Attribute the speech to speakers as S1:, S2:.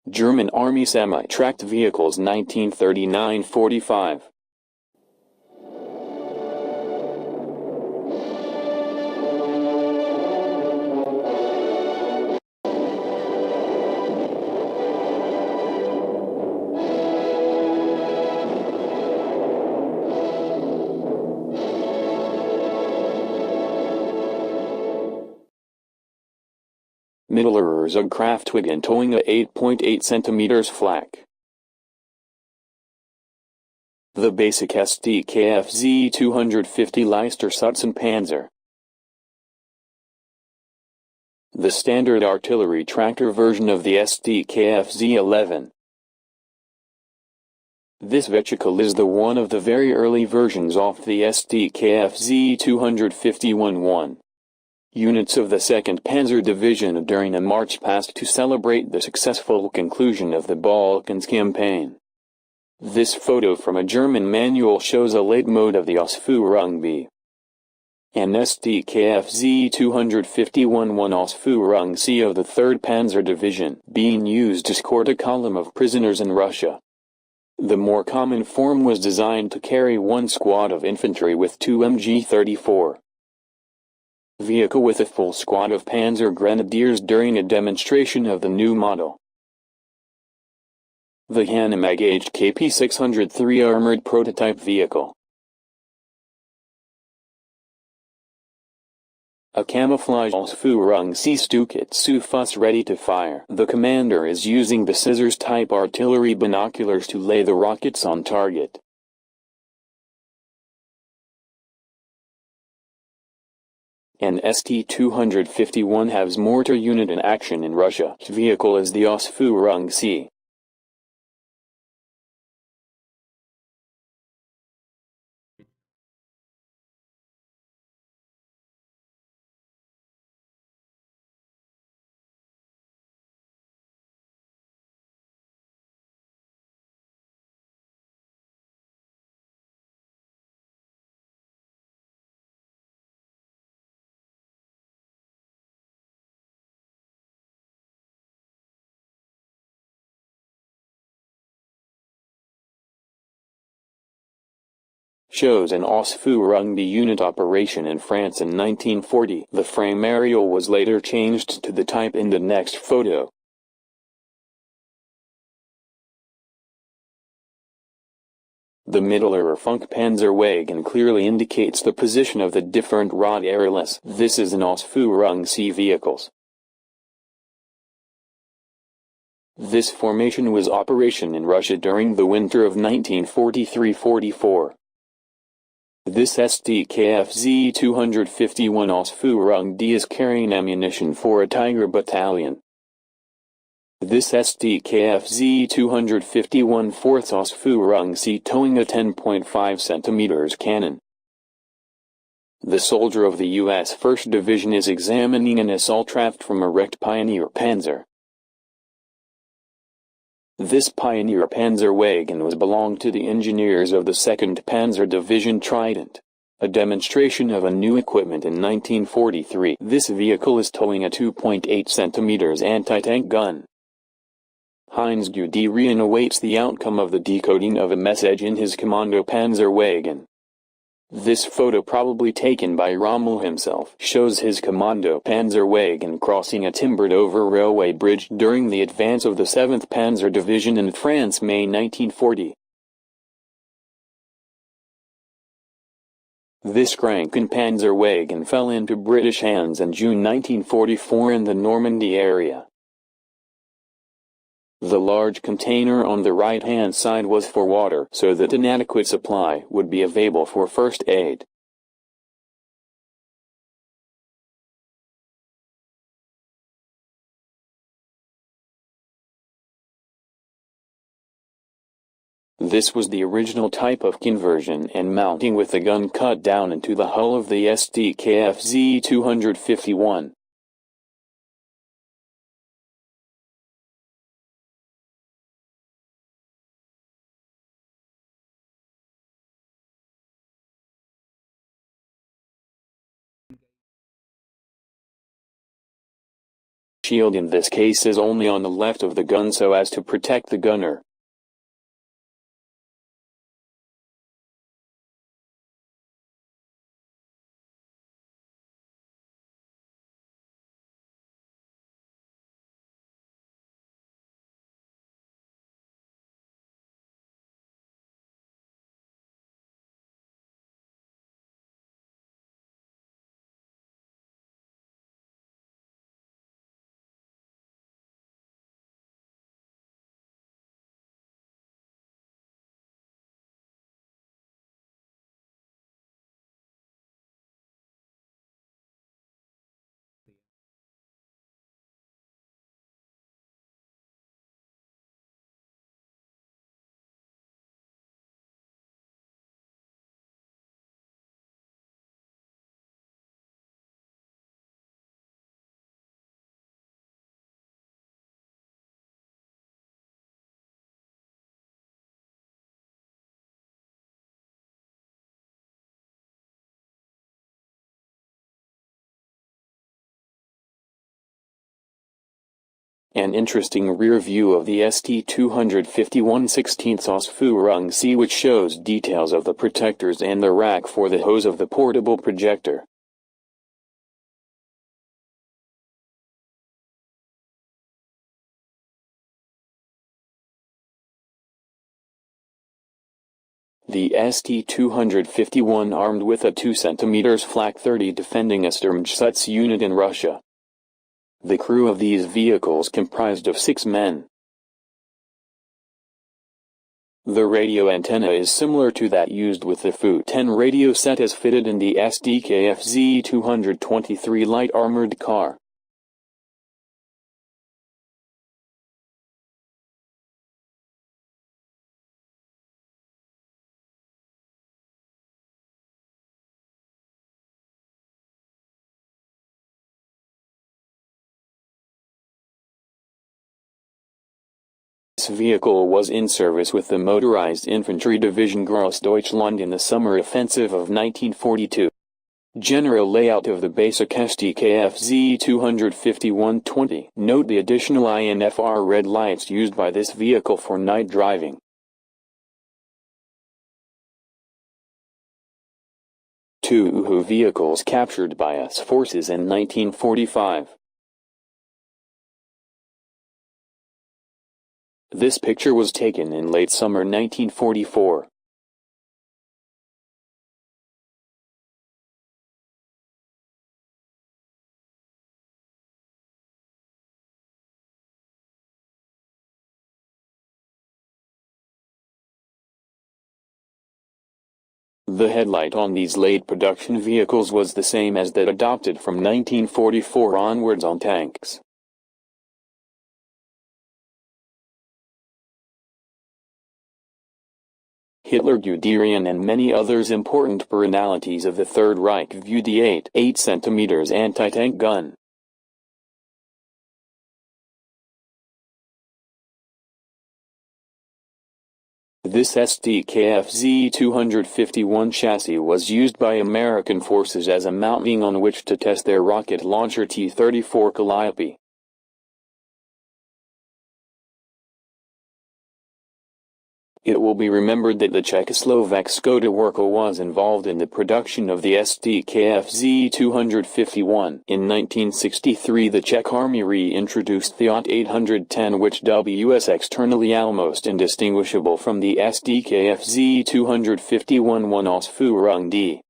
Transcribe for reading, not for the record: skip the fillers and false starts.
S1: German Army semi-tracked vehicles 1939–45. Mittlerer Zugkraftwagen towing a 8.8 cm flak. The basic SdKfz 250 Leister Panzer. The standard artillery tractor version of the SdKfz 11. This vehicle is the one of the very early versions of the SdKfz 251-1. Units of the 2nd Panzer Division during a march past to celebrate the successful conclusion of the Balkans campaign. This photo from a German manual shows a late mode of the Ausführung B. An SdKfz 251-1 Ausführung C of the 3rd Panzer Division being used to escort a column of prisoners in Russia. The more common form was designed to carry one squad of infantry with 2 MG-34. Vehicle with a full squad of panzer grenadiers during a demonstration of the new model. The Hanomag KP603 armored prototype vehicle. A camouflage Ausführung C Stukitsu fuss ready to fire. The commander is using the scissors-type artillery binoculars to lay the rockets on target. An St-251 has mortar unit in action in Russia. Vehicle is the Ausführung C. Shows an Ausführung B unit operation in France in 1940. The frame aerial was later changed to the type in the next photo. The Mittlerer Panzerwagen clearly indicates the position of the different rod airless. This is an Ausführung C vehicles. This formation was operation in Russia during the winter of 1943–44. This SdKfz 251 Ausführung D is carrying ammunition for a Tiger battalion. This SdKfz 251 4th Ausführung C towing a 10.5 cm cannon. The soldier of the U.S. 1st Division is examining an assault raft from a wrecked Pioneer Panzer. This Pioneer Panzerwagen was belonged to the engineers of the 2nd Panzer Division Trident. A demonstration of a new equipment in 1943. This vehicle is towing a 2.8 cm anti-tank gun. Heinz Guderian awaits the outcome of the decoding of a message in his Commando Panzerwagen. This photo, probably taken by Rommel himself, shows his Commando Panzerwagen crossing a timbered-over railway bridge during the advance of the 7th Panzer Division in France, May 1940. This Franken Panzerwagen fell into British hands in June 1944 in the Normandy area. The large container on the right-hand side was for water, so that an adequate supply would be available for first aid. This was the original type of conversion and mounting, with the gun cut down into the hull of the SdKfz 251. shield in this case is only on the left of the gun so as to protect the gunner. An interesting rear view of the ST-251 16th Ausführung C which shows details of the protectors and the rack for the hose of the portable projector. The ST-251 armed with a 2 cm Flak 30 defending a Sturmgeschütz unit in Russia. The crew of these vehicles comprised of 6 men. The radio antenna is similar to that used with the Fu-10 radio set as fitted in the SdKfz 223 light armored car. This vehicle was in service with the motorized infantry division Grossdeutschland in the summer offensive of 1942. General layout of the basic SdKfz 251-20. Note the additional INFR red lights used by this vehicle for night driving. Two Uhu vehicles captured by US forces in 1945. This picture was taken in late summer 1944. The headlight on these late production vehicles was the same as that adopted from 1944 onwards on tanks. Hitler, Guderian and many others important personalities of the Third Reich viewed the 8 cm anti-tank gun. This SdKfz 251 chassis was used by American forces as a mounting on which to test their rocket launcher T-34 Calliope. It will be remembered that the Czechoslovak Skoda Worka was involved in the production of the SdKfz 251. In 1963 the Czech Army reintroduced the OT 810 which was externally almost indistinguishable from the SdKfz 251 1 Ausführung D.